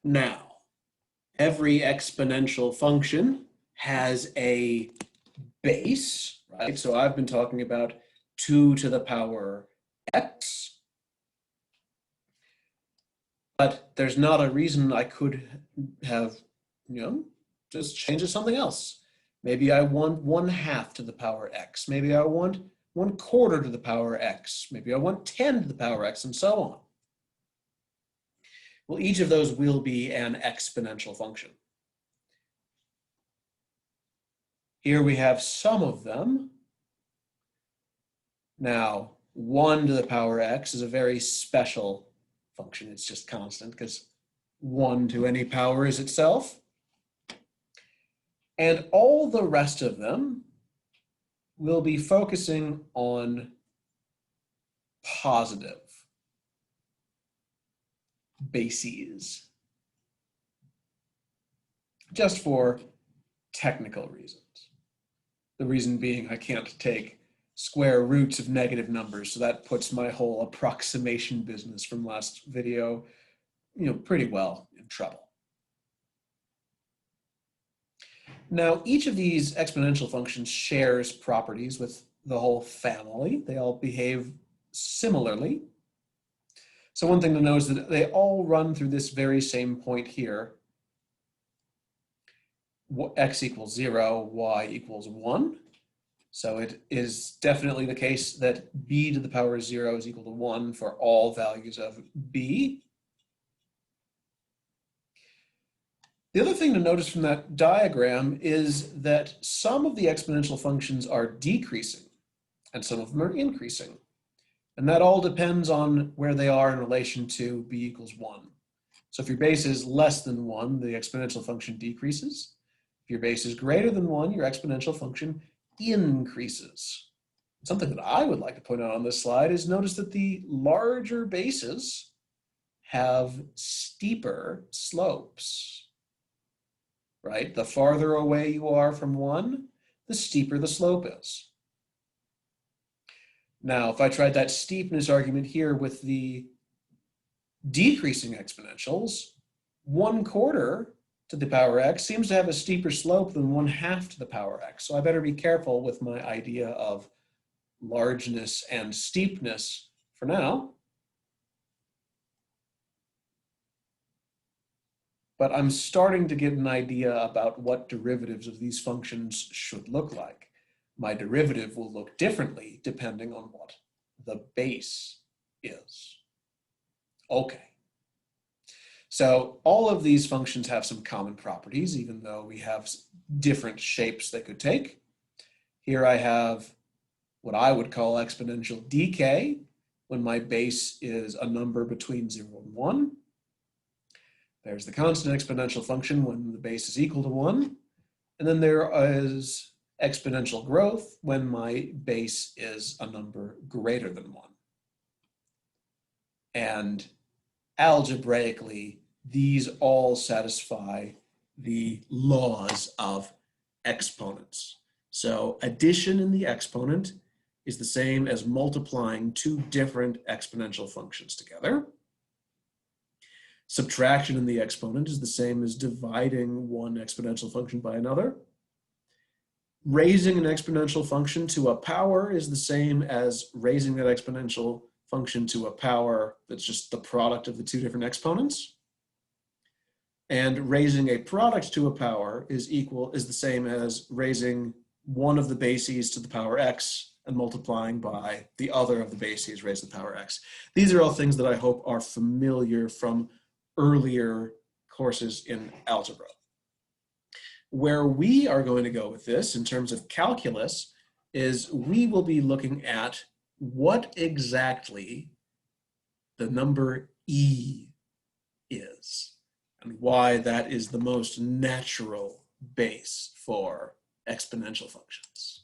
Now, every exponential function has a base, right? So I've been talking about 2 to the power x, but there's not a reason I could have, just changed it to something else. Maybe I want 1/2 to the power x. Maybe I want 1/4 to the power x. Maybe I want 10 to the power x, and so on. Well, each of those will be an exponential function. Here we have some of them. Now, 1 to the power x is a very special function. It's just constant because 1 to any power is itself. And all the rest of them will be focusing on positive bases, just for technical reasons. The reason being I can't take square roots of negative numbers, so that puts my whole approximation business from last video, pretty well in trouble. Now, each of these exponential functions shares properties with the whole family. They all behave similarly. So one thing to know is that they all run through this very same point here. X equals 0, y equals 1. So it is definitely the case that b to the power 0 is equal to 1 for all values of b. The other thing to notice from that diagram is that some of the exponential functions are decreasing and some of them are increasing. And that all depends on where they are in relation to b equals 1. So if your base is less than 1, the exponential function decreases. If your base is greater than 1, your exponential function increases. Something that I would like to point out on this slide is notice that the larger bases have steeper slopes, right? The farther away you are from 1, the steeper the slope is. Now, if I tried that steepness argument here with the decreasing exponentials, 1/4 to the power x seems to have a steeper slope than 1/2 to the power x. So I better be careful with my idea of largeness and steepness for now. But I'm starting to get an idea about what derivatives of these functions should look like. My derivative will look differently depending on what the base is. Okay. So all of these functions have some common properties, even though we have different shapes they could take. Here I have what I would call exponential decay when my base is a number between 0 and 1. There's the constant exponential function when the base is equal to 1. And then there is exponential growth when my base is a number greater than 1. And algebraically, these all satisfy the laws of exponents. So addition in the exponent is the same as multiplying 2 different exponential functions together. Subtraction in the exponent is the same as dividing one exponential function by another. Raising an exponential function to a power is the same as raising that exponential function to a power that's just the product of the 2 different exponents. And raising a product to a power is the same as raising one of the bases to the power x and multiplying by the other of the bases raised to the power x. These are all things that I hope are familiar from earlier courses in algebra. Where we are going to go with this in terms of calculus is we will be looking at what exactly the number e is and why that is the most natural base for exponential functions.